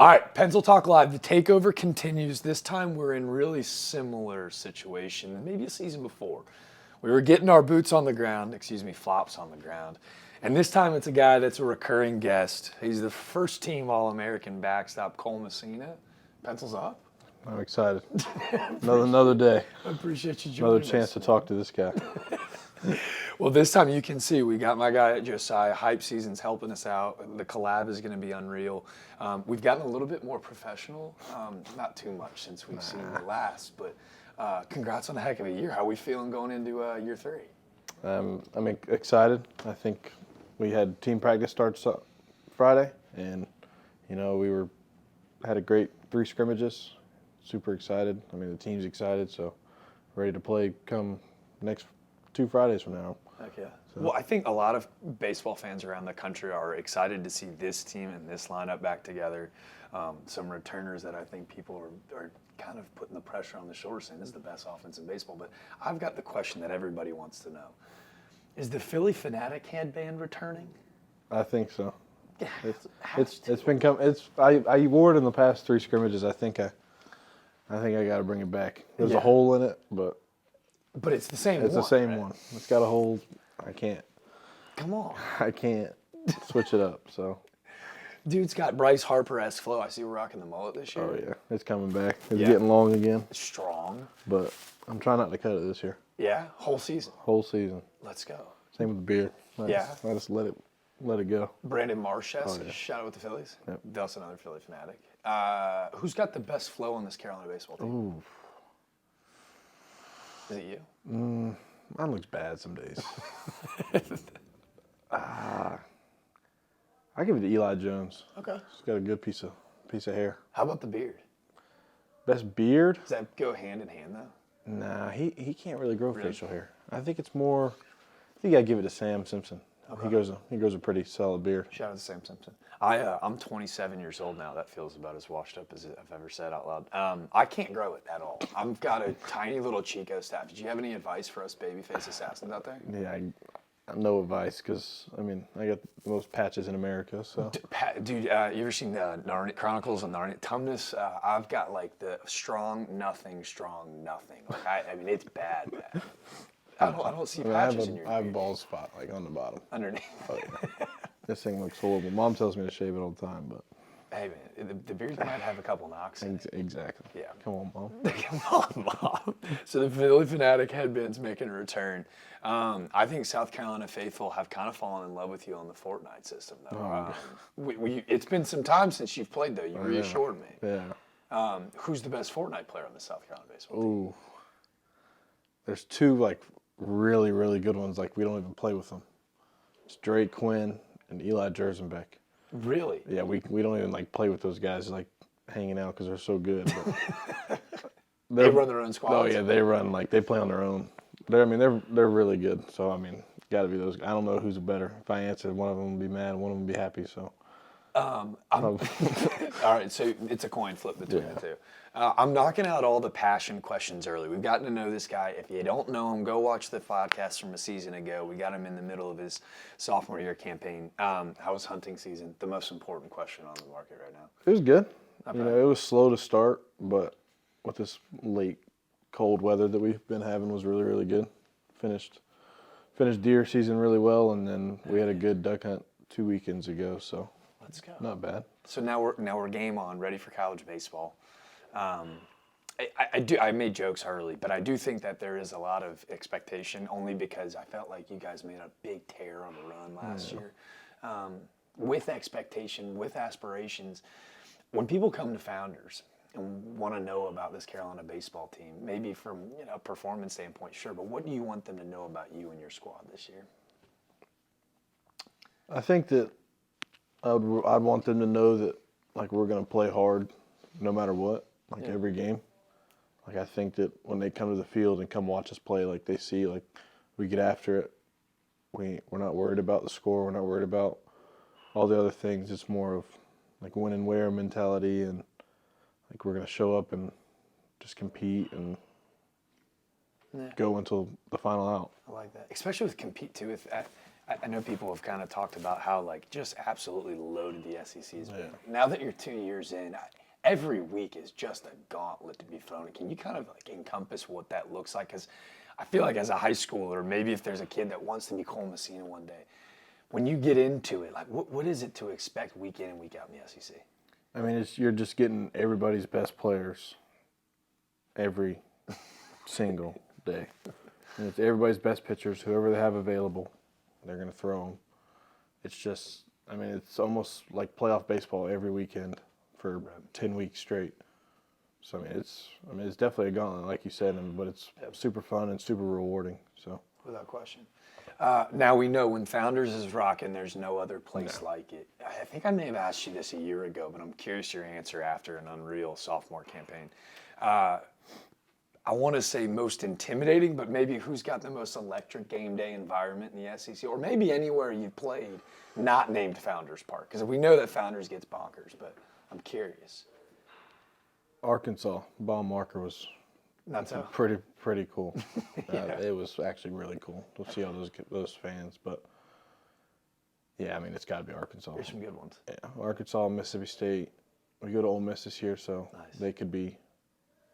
All right, Pencil Talk Live. The takeover continues. This time we're in really similar situation than maybe a season before. We were getting our boots on the ground, flops on the ground. And this time it's a guy that's a recurring guest. He's the first team All-American backstop, Cole Messina. Pencils up. I'm excited. Another day. I appreciate you joining us. Another chance to talk to this guy. Well, this time you can see we got my guy at Josiah. Hype Season's helping us out. The collab is going to be unreal. We've gotten a little bit more professional. Not too much since we've seen you last, but congrats on a heck of a year. How are we feeling going into year 3? I'm excited. I think we had team practice starts Friday, and we had a great 3 scrimmages. Super excited. I mean, the team's excited, so ready to play come next 2 Fridays from now. Heck yeah. So. Well, I think a lot of baseball fans around the country are excited to see this team and this lineup back together. Some returners that I think people are kind of putting the pressure on the shoulders saying this is the best offense in baseball. But I've got the question that everybody wants to know. Is the Philly Fanatic headband returning? I think so. Yeah, it's been coming. I wore it in the past 3 scrimmages. I think I got to bring it back. There's a hole in it, but it's the same one. It's the same right? one. It's got a hole. I can't. Come on. I can't switch it up. So. Dude's got Bryce Harper-esque flow. I see we're rocking the mullet this year. Oh yeah, it's coming back. It's getting long again. It's strong. But I'm trying not to cut it this year. Yeah, whole season. Whole season. Let's go. Same with the beard. I just let it go. Brandon Marchess, yeah. shout out with the Phillies. Yep. That's another Philly fanatic. Who's got the best flow on this Carolina baseball team? Ooh. Is it you? Mine looks bad some days. I give it to Eli Jones. Okay. He's got a good piece of hair. How about the beard? Best beard? Does that go hand in hand though? Nah, he can't really grow facial hair. I think it's more. I think I give it to Sam Simpson. Okay. He grows a pretty solid beard. Shout out to Sam Simpson. I'm 27 years old now. That feels about as washed up as I've ever said out loud. I can't grow it at all. I've got a tiny little Chico staff. Did you have any advice for us babyface assassins out there? Yeah, no advice because I got the most patches in America. So. Dude, you ever seen the Narnia Chronicles of Narnia? Tumnus, I've got like the strong nothing. Like I mean, it's bad. I don't see patches in your beard. I have a bald spot like on the bottom. Underneath. Oh, yeah. This thing looks horrible. Mom tells me to shave it all the time, but. Hey man, the beard might have a couple knocks. Exactly. Yeah. Come on, Mom. Come on, Mom. So the Philly Fanatic headband's making a return. I think South Carolina faithful have kind of fallen in love with you on the Fortnite system, though. It's been some time since you've played, though. You reassured me. Yeah. Who's the best Fortnite player on the South Carolina baseball team? Ooh. There's 2 like really, really good ones. Like we don't even play with them. It's Drake Quinn and Eli Jersenbeck. Really? Yeah, we don't even like play with those guys like hanging out because they're so good. But they run their own squads. Oh yeah, they play on their own. They're really good. So got to be those. I don't know who's better. If I answer, one of them will be mad, one of them will be happy. So. All right, so it's a coin flip between the two. I'm knocking out all the passion questions early. We've gotten to know this guy. If you don't know him, go watch the podcast from a season ago. We got him in the middle of his sophomore year campaign. How was hunting season? The most important question on the market right now. It was good. It was slow to start, but with this late cold weather that we've been having was really, really good. Finished deer season really well, and then we had a good duck hunt 2 weekends ago, so. Let's go. Not bad. So now we're game on, ready for college baseball. I made jokes early, but I do think that there is a lot of expectation only because I felt like you guys made a big tear on the run last year. With expectation, with aspirations, when people come to Founders and want to know about this Carolina baseball team, maybe from a performance standpoint, sure, but what do you want them to know about you and your squad this year? I think that I'd want them to know that like we're gonna play hard, no matter what, every game. Like I think that when they come to the field and come watch us play, like they see like we get after it. We're not worried about the score. We're not worried about all the other things. It's more of like win and wear mentality, and like we're gonna show up and just compete and go until the final out. I like that, especially with compete too. I know people have kind of talked about how like just absolutely loaded the SEC has been. Now that you're 2 years in, every week is just a gauntlet to be thrown. Can you kind of like encompass what that looks like? Because I feel like as a high schooler, maybe if there's a kid that wants to be Cole Messina one day, when you get into it, like what is it to expect week in and week out in the SEC? I mean, you're just getting everybody's best players every single day. And it's everybody's best pitchers, whoever they have available, they're going to throw them. It's just, I mean, it's almost like playoff baseball every weekend for 10 weeks straight. So, I mean, it's definitely a gauntlet, like you said, but it's super fun and super rewarding. So, without question. Now we know when Founders is rocking, there's no other place like it. I think I may have asked you this a year ago, but I'm curious your answer after an unreal sophomore campaign. I want to say most intimidating, but maybe who's got the most electric game day environment in the SEC, or maybe anywhere you've played not named Founders Park? Because we know that Founders gets bonkers, but I'm curious. Arkansas, Bob Marker was pretty cool. It was actually really cool to see all those fans. But yeah, I mean, it's got to be Arkansas. There's some good ones. Yeah, Arkansas, Mississippi State. We go to Ole Miss this year, so they could be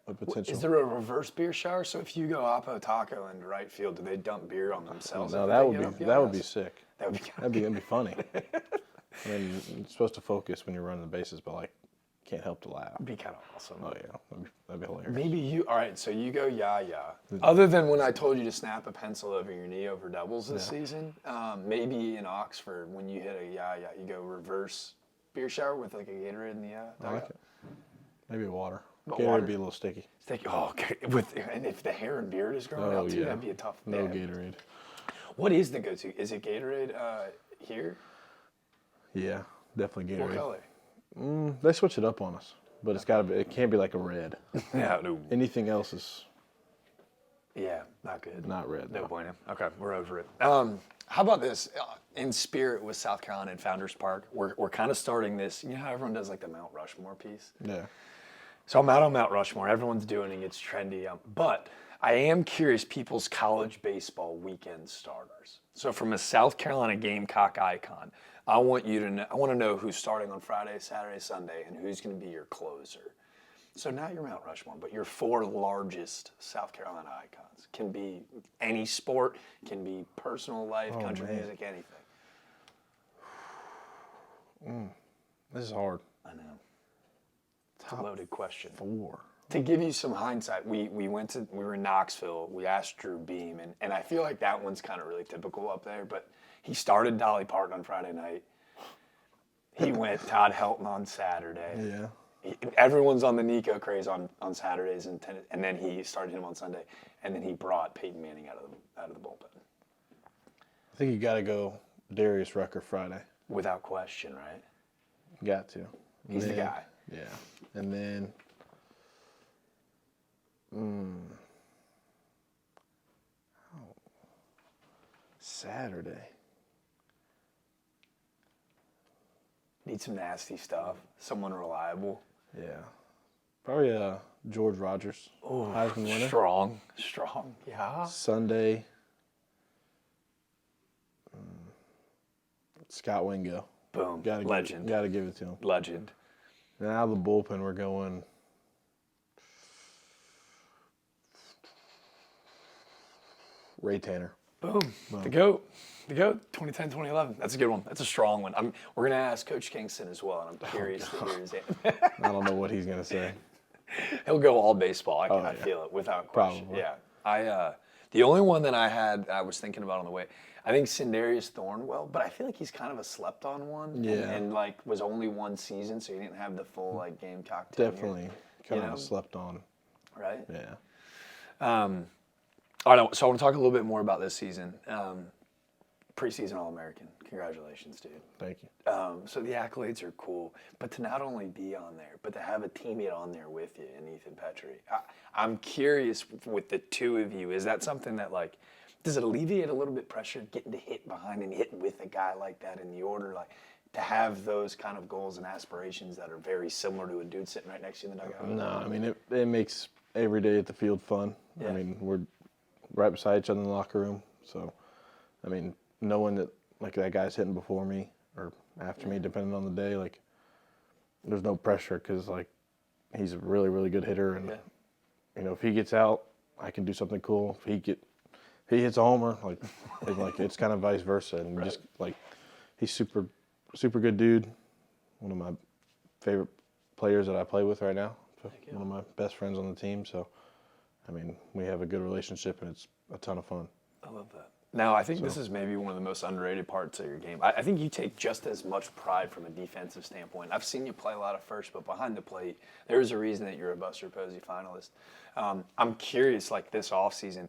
a potential. Is there a reverse beer shower? So if you go Oppo Taco into right field, do they dump beer on themselves? No, that would be sick. That'd be funny. I mean, you're supposed to focus when you're running the bases, but like, can't help to laugh. It'd be kind of awesome. Oh yeah, that'd be hilarious. Maybe all right, so you go Other than when I told you to snap a pencil over your knee over doubles this season, maybe in Oxford when you hit a you go reverse beer shower with like a Gatorade in the I like it. Maybe water. But Gatorade water would be a little sticky. Sticky. Oh, okay. And if the hair and beard is growing out too, that'd be a tough. No Gatorade. What is the go-to? Is it Gatorade here? Yeah, definitely Gatorade. What color? They switch it up on us, but it's gotta be. It can't be like a red. Yeah, no. Anything else is. Yeah, not good. Not red. No bueno. Okay, we're over it. How about this? In spirit with South Carolina and Founders Park, we're kind of starting this. You know how everyone does like the Mount Rushmore piece? Yeah. So I'm out on Mount Rushmore. Everyone's doing it. It's trendy. But I am curious people's college baseball weekend starters. So from a South Carolina Gamecock icon, I want to know who's starting on Friday, Saturday, Sunday, and who's going to be your closer. So not your Mount Rushmore, but your 4 largest South Carolina icons. Can be any sport, can be personal life, country music, anything. This is hard. I know. It's a loaded question. 4. To give you some hindsight, we were in Knoxville. We asked Drew Beam, and I feel like that one's kind of really typical up there. But he started Dolly Parton on Friday night. He went Todd Helton on Saturday. Yeah. Everyone's on the Nico craze on Saturdays, and then he started him on Sunday, and then he brought Peyton Manning out of the bullpen. I think you got to go Darius Rucker Friday. Without question, right? Got to. He's the guy. Yeah. And then. Saturday. Need some nasty stuff. Someone reliable. Yeah. Probably George Rogers. Oh, Heisman winner. Strong. Yeah. Sunday. Scott Wingo. Boom. Legend. Got to give it to him. Legend. And out of the bullpen, we're going. Ray Tanner. Boom. The GOAT. 2010, 2011. That's a good one. That's a strong one. We're going to ask Coach Kingston as well, and I'm curious to hear his answer. I don't know what he's going to say. He'll go all baseball. I feel it without question. Probably. Yeah. The only one that I was thinking about on the way, I think Sindarius Thornwell, but I feel like he's kind of a slept-on one. Yeah. And like was only one season, so he didn't have the full like Gamecock tenure. Definitely kind of slept on. Right? Yeah. All right, so I want to talk a little bit more about this season. Preseason All-American. Congratulations, dude. Thank you. So the accolades are cool, but to not only be on there, but to have a teammate on there with you in Ethan Petrie. I'm curious with the two of you, is that something that like, does it alleviate a little bit pressure getting to hit behind and hit with a guy like that in the order? Like to have those kind of goals and aspirations that are very similar to a dude sitting right next to you in the dugout? No, I mean, it makes every day at the field fun. Yeah. I mean, we're right beside each other in the locker room. So, I mean, knowing that like that guy's hitting before me or after me, depending on the day. Like, there's no pressure because like he's a really, really good hitter, and you know, if he gets out, I can do something cool. If he hits a homer, like it's kind of vice versa, and just like he's super good dude. One of my favorite players that I play with right now. One of my best friends on the team. So, I mean, we have a good relationship, and it's a ton of fun. I love that. Now, I think this is maybe one of the most underrated parts of your game. I think you take just as much pride from a defensive standpoint. I've seen you play a lot of first, but behind the plate, there's a reason that you're a Buster Posey finalist. I'm curious, like this offseason,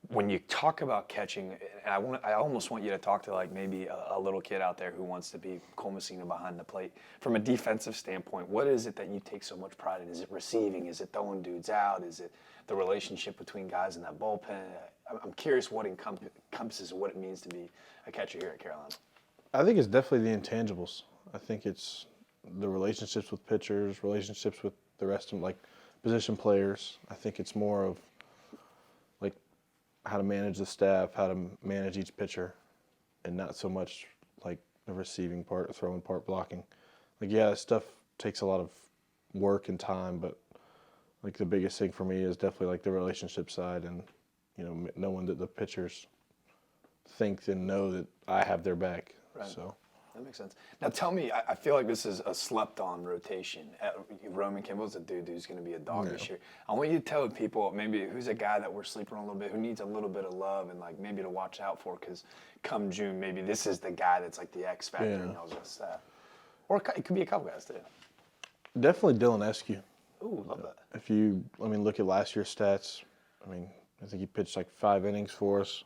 when you talk about catching, and I almost want you to talk to like maybe a little kid out there who wants to be Cole Messina behind the plate. From a defensive standpoint, what is it that you take so much pride in? Is it receiving? Is it throwing dudes out? Is it the relationship between guys in that bullpen? I'm curious what encompasses what it means to be a catcher here at Carolina. I think it's definitely the intangibles. I think it's the relationships with pitchers, relationships with the rest of like position players. I think it's more of like how to manage the staff, how to manage each pitcher, and not so much like the receiving part, throwing part, blocking. Like, yeah, stuff takes a lot of work and time, but like the biggest thing for me is definitely like the relationship side, and you know, knowing that the pitchers think and know that I have their back. Right. So that makes sense. Now tell me, I feel like this is a slept-on rotation. Roman Kimball's a dude who's going to be a dog this year. I want you to tell people maybe who's a guy that we're sleeping on a little bit, who needs a little bit of love and like maybe to watch out for, because come June, maybe this is the guy that's like the X factor in y'all's staff. Or it could be a couple guys too. definitely Dylan Eskew. Ooh, love that. If you, look at last year's stats, I think he pitched like 5 innings for us.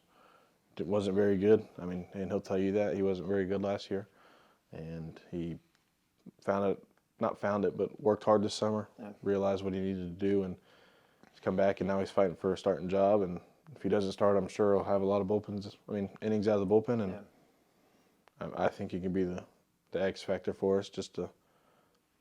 It wasn't very good. And he'll tell you that. He wasn't very good last year. And he but worked hard this summer, realized what he needed to do, and he's come back, and now he's fighting for a starting job. And if he doesn't start, I'm sure he'll have a lot of innings out of the bullpen. And I think he can be the X factor for us,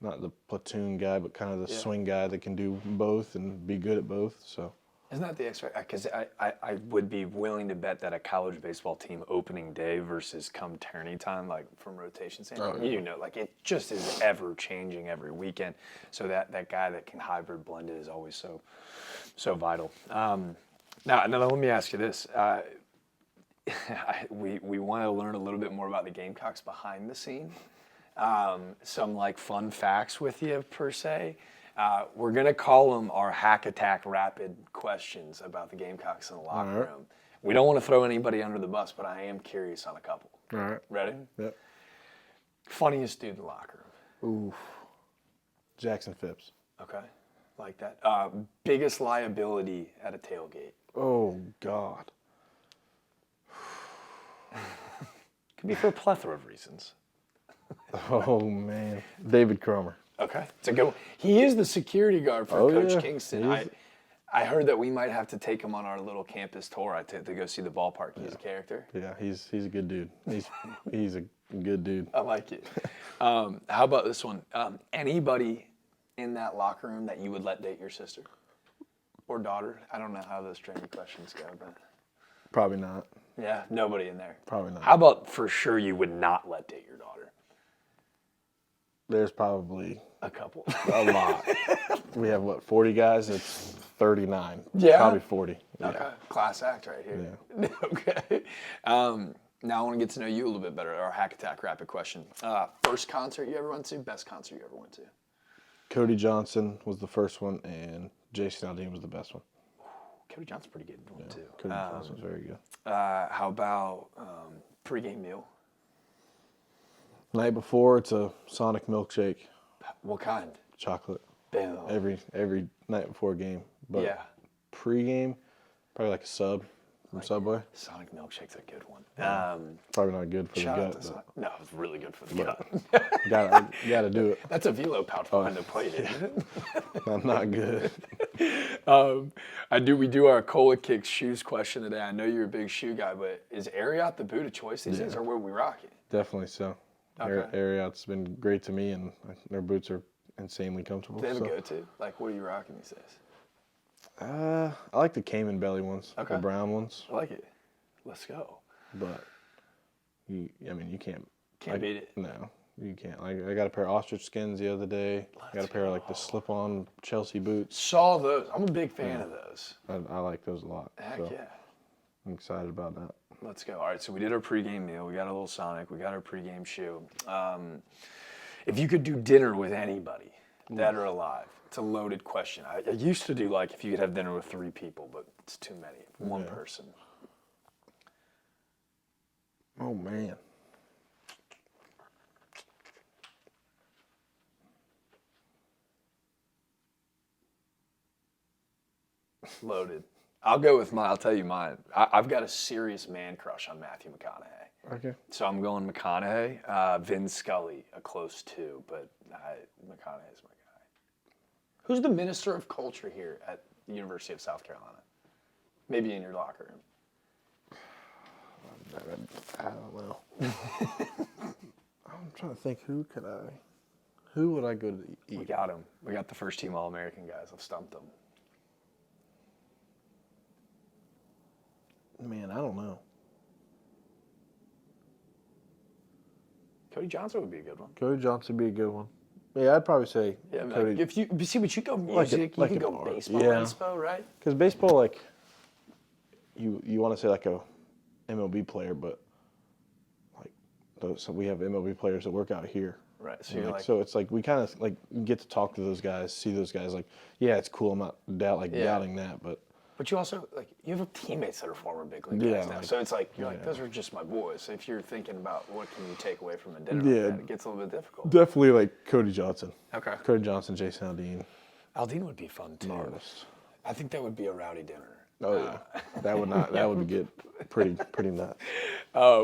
not the platoon guy, but kind of the swing guy that can do both and be good at both. So. Isn't that the X factor? Because I would be willing to bet that a college baseball team opening day versus come tourney time, like from rotation standpoint, you know, like it just is ever changing every weekend. So that guy that can hybrid blend it is always so vital. Now let me ask you this. We want to learn a little bit more about the Gamecocks behind the scene. Some like fun facts with you per se. We're going to call them our hack attack rapid questions about the Gamecocks in the locker room. We don't want to throw anybody under the bus, but I am curious on a couple. All right. Ready? Yep. Funniest dude in the locker room. Oof. Jackson Phipps. Okay. Like that. Biggest liability at a tailgate. Oh, God. Could be for a plethora of reasons. Oh, man. David Cromer. Okay, it's a good one. He is the security guard for Coach Kingston. I heard that we might have to take him on our little campus tour to go see the ballpark. He's a character. Yeah, he's a good dude. He's a good dude. I like it. How about this one? Anybody in that locker room that you would let date your sister or daughter? I don't know how those training questions go, but Probably not. yeah, nobody in there. Probably not. How about for sure you would not let date your daughter? There's probably A couple. a lot. We have, 40 guys? It's 39. Yeah? Probably 40. Okay, Yeah. class act right here. Yeah. Okay. Now I want to get to know you a little bit better. Our hack attack rapid question. First concert you ever went to? Best concert you ever went to? Cody Johnson was the first one, and Jason Aldean was the best one. Cody Johnson's pretty good one too. Cody Johnson was very good. How about pregame meal? Night before, it's a Sonic milkshake, What kind? chocolate. Boom. Every night before a game. But Yeah. pre-game, probably like a sub from Subway. Sonic milkshake's a good one. Probably not good for the Shout out gut. to Sonic. No, it's really good for the gut. Gotta do it. That's a velo pouch behind the plate, isn't it? I'm not good. We do our Cola Kicks shoes question today. I know you're a big shoe guy, but is Ariat the boot of choice these days, or where we rock it? Definitely so. Okay. Ariat's been great to me, and their boots are insanely comfortable. Do they have a go-to? Like, what are you rocking these days? I like the Cayman belly ones, Okay. the brown ones. I like it. Let's go. But You can't. Can't beat it. No, you can't. Like I got a pair of ostrich skins the other day. I got a pair of like the slip-on Chelsea boots. Saw those. I'm a big fan of those. I like those a lot. Heck so yeah. I'm excited about that. Let's go. All right, so we did our pregame meal. We got a little Sonic. We got our pregame shoe. If you could do dinner with anybody, dead or alive, it's a loaded question. I used to do like if you could have dinner with 3 people, but it's too many. One person. Oh, man. Loaded. I'll go with mine. I'll tell you mine. I've got a serious man crush on Matthew McConaughey. Okay. So I'm going McConaughey. Vin Scully, a close 2, but McConaughey's my guy. Who's the minister of culture here at the University of South Carolina? Maybe in your locker room. I don't know. I'm trying to think, who would I go to eat? We got him. We got the first team All-American guys. I've stumped them. Man, I don't know. Cody Johnson would be a good one. Cody Johnson would be a good one. Yeah, I'd probably say Cody. If you see, but you go music, like you an can go art. baseball, Yeah. inspo, right? Because baseball, like, you want to say like a MLB player, but like, so we have MLB players that work out here. Right. So you're like, so it's like we kind of like get to talk to those guys, see those guys. Like, yeah, it's cool. I'm not doubting that, but you also like you have teammates that are former big league Yeah, guys now. like- So it's like you're like those are just my boys. So if you're thinking about what can you take away from a dinner, Yeah. like that, it gets a little bit difficult. definitely like Cody Johnson. Okay. Cody Johnson, Jason Aldean, Aldean would be fun too. an artist. I think that would be a rowdy dinner. Oh yeah, that would get pretty nuts.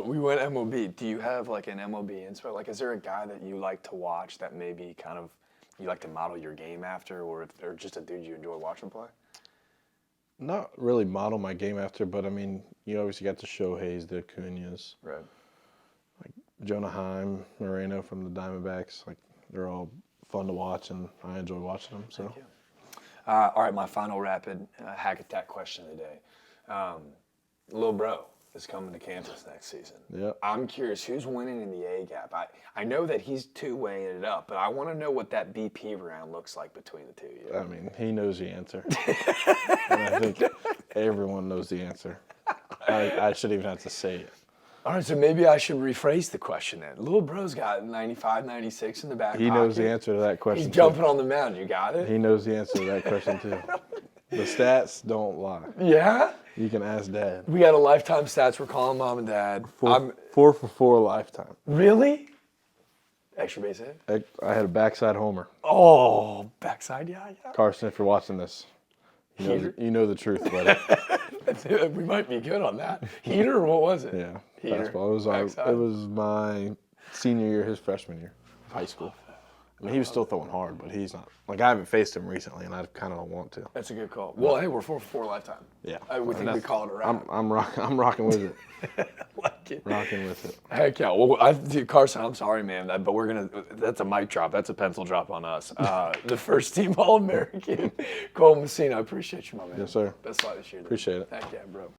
We went MLB. Do you have like an MLB inspo? Like, is there a guy that you like to watch that maybe kind of you like to model your game after, or just a dude you enjoy watching play? Not really model my game after, but I mean, you obviously got the Shoheis, the Acuñas, Right. like Jonah Heim, Moreno from the Diamondbacks. Like they're all fun to watch, and I enjoy watching them. So. Thank you. All right, my final rapid hack attack question of the day. Lil Bro is coming to campus next season. Yeah. I'm curious, who's winning in the A gap? I know that he's two-weighing it up, but I want to know what that BP round looks like between the two of you. I mean, he knows the answer. And I think everyone knows the answer. I shouldn't even have to say it. All right, so maybe I should rephrase the question then. Lil Bro's got 95, 96 in the back He pocket. knows the answer to that question. He's jumping on the mound. You got it? He knows the answer to that question too. The stats don't lie. Yeah? You can ask Dad. We got a lifetime stats. We're calling Mom and Dad. 4 for 4 lifetime. Really? Extra base hit? I had a backside homer. Oh, backside, yeah. Carson, if you're watching this, you know the truth, buddy. We might be good on that. Heater or what was it? Yeah, Heater. fastball. It was my senior year, his freshman year of high school. I mean, he was still throwing hard, but he's not. Like, I haven't faced him recently, and I kind of don't want to. That's a good call. Well, hey, we're 4 for 4 lifetime. Yeah. We think we call it a wrap. I'm rocking with it. Like it. Rocking with it. Heck yeah. Well, dude, Carson, I'm sorry, man, but that's a mic drop. That's a pencil drop on us. The first team All-American, Cole Messina. I appreciate you, my man. Yes, sir. Best luck this year. Dude. Appreciate it. Heck yeah, bro.